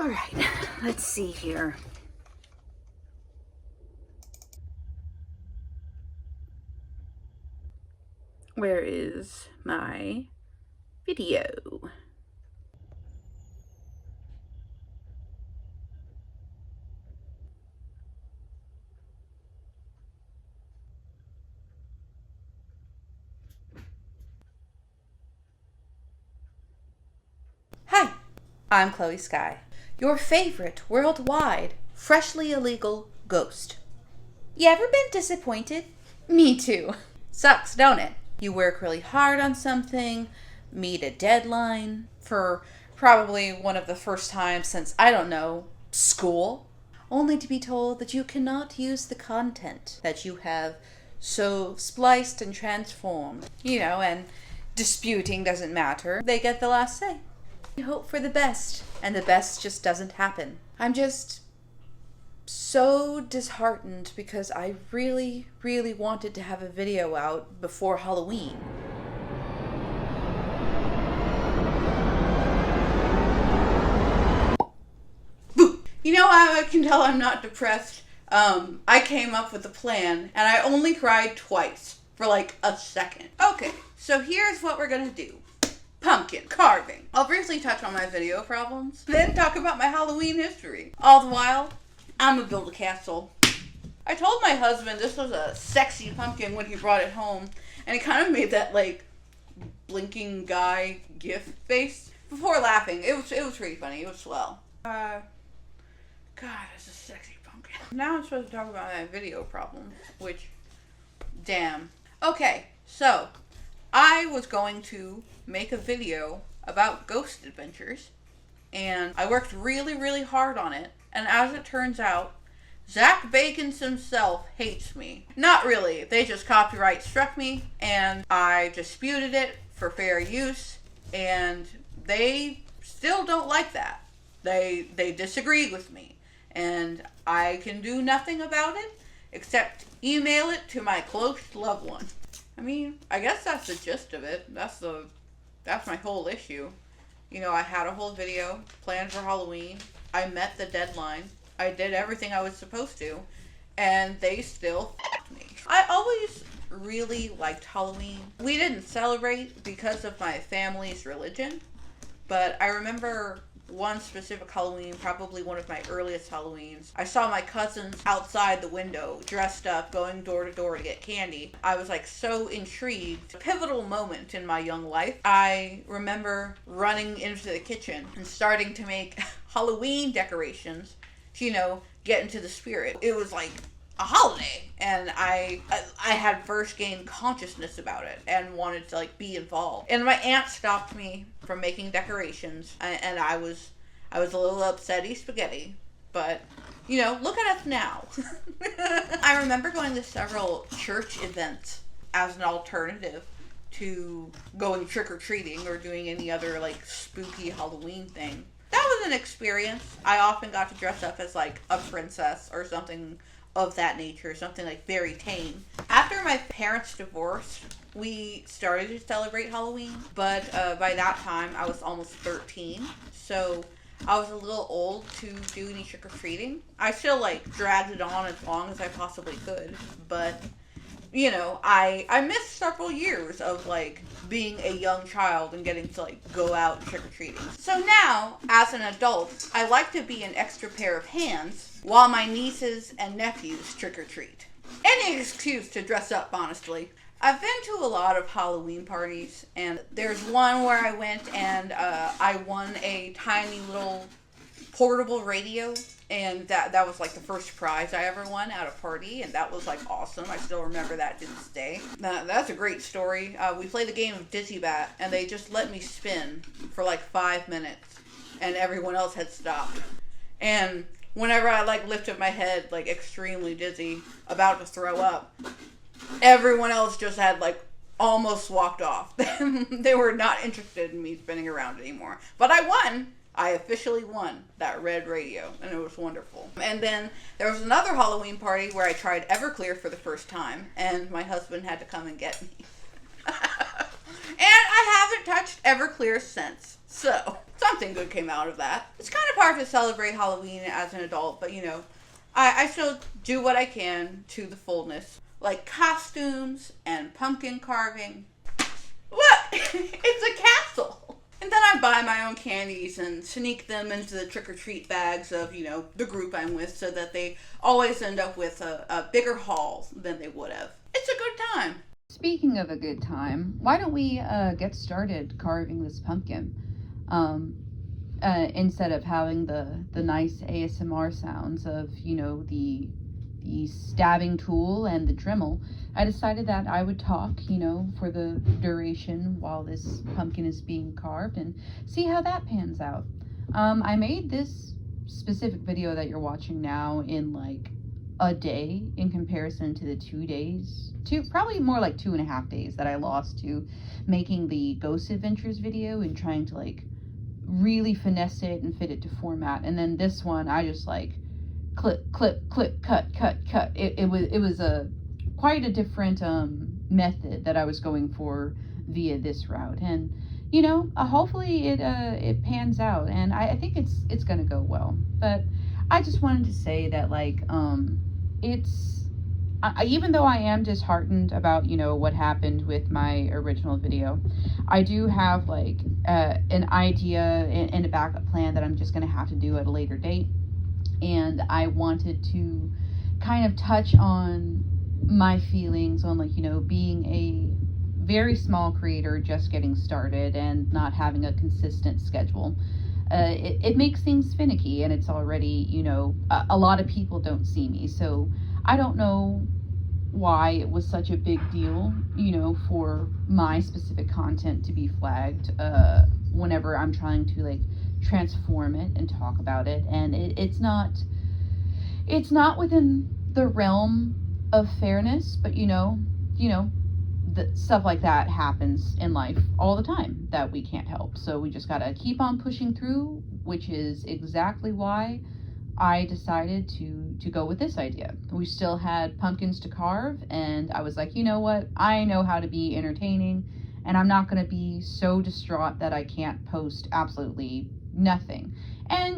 All right, let's see here. Where is my video? Hi, I'm Chloe Sky, your favorite worldwide freshly illegal ghost. You ever been disappointed? Me too. Sucks, don't it? You work really hard on something, meet a deadline for probably one of the first times since, I don't know, school, only to be told that you cannot use the content that you have so spliced and transformed. And disputing doesn't matter. They get the last say. You hope for the best, and the best just doesn't happen. I'm just so disheartened because I really, really wanted to have a video out before Halloween. I can tell I'm not depressed. I came up with a plan, and I only cried twice for like a second. Okay, so here's what we're gonna do. Pumpkin carving. I'll briefly touch on my video problems, then talk about my Halloween history. All the while, I'm gonna build a castle. I told my husband this was a sexy pumpkin when he brought it home, and he kind of made that like blinking guy gif face before laughing. It was pretty funny. It was swell. God, it's a sexy pumpkin. Now I'm supposed to talk about my video problems, which, damn. Okay, so I was going to make a video about ghost adventures, and I worked really, really hard on it, and as it turns out, Zach Bacons himself hates me. Not really, they just copyright struck me, and I disputed it for fair use, and they still don't like that. They disagreed with me, and I can do nothing about it except email it to my close loved one. I mean, I guess that's the gist of it. That's my whole issue. I had a whole video planned for Halloween. I met the deadline. I did everything I was supposed to, and they still f***ed me. I always really liked Halloween. We didn't celebrate because of my family's religion, but I remember one specific Halloween, probably one of my earliest Halloweens. I saw my cousins outside the window, dressed up, going door to door to get candy. I was like so intrigued. A pivotal moment in my young life. I remember running into the kitchen and starting to make Halloween decorations to, get into the spirit. It was like a holiday, and I had first gained consciousness about it and wanted to be involved. And my aunt stopped me from making decorations, and I was a little upsetty spaghetti, but look at us now. I remember going to several church events as an alternative to going trick-or-treating or doing any other spooky Halloween thing. That was an experience. I often got to dress up as a princess or something of that nature, something very tame. After my parents divorced, we started to celebrate Halloween, but by that time I was almost 13, so I was a little old to do any trick-or-treating. I still dragged it on as long as I possibly could, but I missed several years of being a young child and getting to go out trick-or-treating. So now, as an adult, I like to be an extra pair of hands while my nieces and nephews trick-or-treat. Any excuse to dress up, honestly. I've been to a lot of Halloween parties, and there's one where I went and I won a tiny little portable radio, and that was the first prize I ever won at a party, and that was awesome. I still remember that to this day. That's a great story. We played the game of Dizzy Bat, and they just let me spin for 5 minutes, and everyone else had stopped. And whenever I lifted my head extremely dizzy, about to throw up, everyone else just had almost walked off. They were not interested in me spinning around anymore. But I won. I officially won that red radio, and it was wonderful. And then there was another Halloween party where I tried Everclear for the first time, and my husband had to come and get me. And I haven't touched Everclear since. So something good came out of that. It's kind of hard to celebrate Halloween as an adult, but I still do what I can to the fullness. Like costumes and pumpkin carving. Look! It's a castle! And then I buy my own candies and sneak them into the trick-or-treat bags of, the group I'm with, so that they always end up with a bigger haul than they would have. It's a good time. Speaking of a good time, why don't we get started carving this pumpkin? Instead of having the nice ASMR sounds of, the stabbing tool and the Dremel, I decided that I would talk, for the duration while this pumpkin is being carved and see how that pans out. I made this specific video that you're watching now in like a day in comparison to the 2 days, probably more like 2.5 days that I lost to making the Ghost Adventures video and trying to like really finesse it and fit it to format. And then this one, I just like clip, cut. It was a quite a different method that I was going for via this route, and hopefully it pans out, and I think it's gonna go well. But I just wanted to say that like even though I am disheartened about what happened with my original video, I do have like an idea and a backup plan that I'm just gonna have to do at a later date. And I wanted to kind of touch on my feelings on like, being a very small creator just getting started and not having a consistent schedule. It makes things finicky, and it's already, a lot of people don't see me. So I don't know why it was such a big deal, for my specific content to be flagged whenever I'm trying to like transform it and talk about it. And it's not within the realm of fairness, but stuff like that happens in life all the time that we can't help. So we just gotta keep on pushing through, which is exactly why I decided to go with this idea. We still had pumpkins to carve, and I was like, you know what, I know how to be entertaining, and I'm not gonna be so distraught that I can't post absolutely nothing. And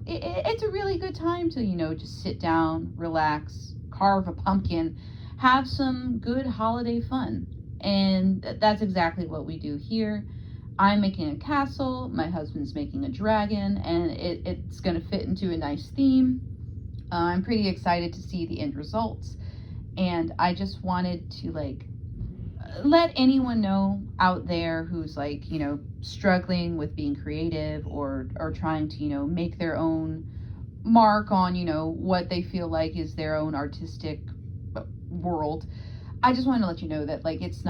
it's a really good time to just sit down, relax, carve a pumpkin, have some good holiday fun. And that's exactly what we do here. I'm making a castle, my husband's making a dragon, and it's gonna fit into a nice theme. I'm pretty excited to see the end results, and I just wanted to like let anyone know out there who's like struggling with being creative or trying to make their own mark on what they feel like is their own artistic world. I just wanted to let you know that like it's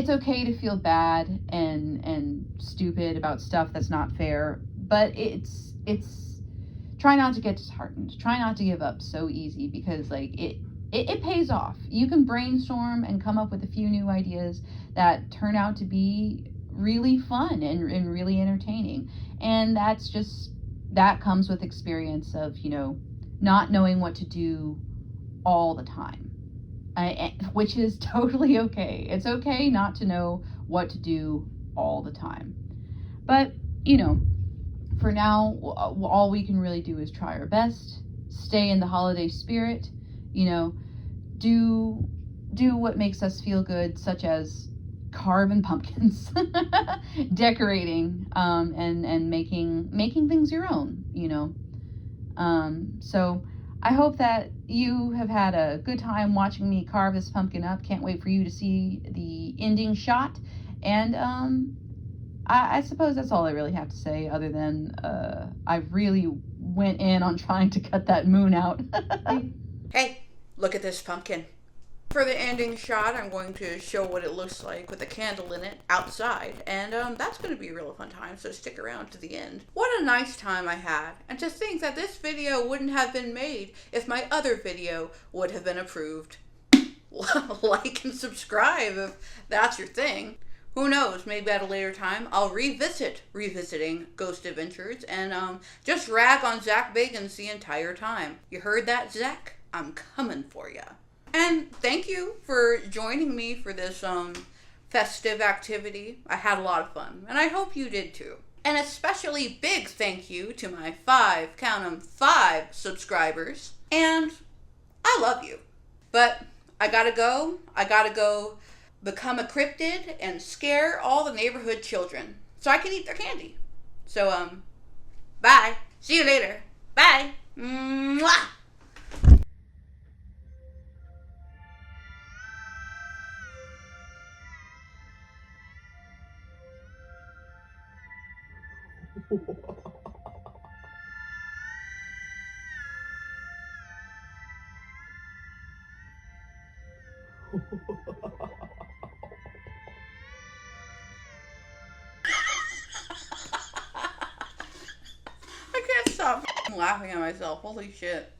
okay to feel bad and stupid about stuff that's not fair, but it's try not to get disheartened, try not to give up so easy, because like it pays off. You can brainstorm and come up with a few new ideas that turn out to be really fun and really entertaining. And that comes with experience of, not knowing what to do all the time, which is totally okay. It's okay not to know what to do all the time. But, for now, all we can really do is try our best, stay in the holiday spirit, do what makes us feel good, such as carving pumpkins, decorating, and making things your own, So I hope that you have had a good time watching me carve this pumpkin up. Can't wait for you to see the ending shot. And I suppose that's all I really have to say, other than I really went in on trying to cut that moon out. Hey, look at this pumpkin. For the ending shot, I'm going to show what it looks like with a candle in it outside, and that's going to be a real fun time, so stick around to the end. What a nice time I had, and to think that this video wouldn't have been made if my other video would have been approved. Like and subscribe if that's your thing. Who knows, maybe at a later time I'll revisiting Ghost Adventures and just rag on Zach Bagans the entire time. You heard that, Zach? I'm coming for ya. And thank you for joining me for this festive activity. I had a lot of fun, and I hope you did too. An especially big thank you to my 5, count 'em, 5 subscribers. And I love you. But I gotta go. I gotta go become a cryptid and scare all the neighborhood children so I can eat their candy. So, bye. See you later. Bye. Mwah. I can't stop laughing at myself. Holy shit.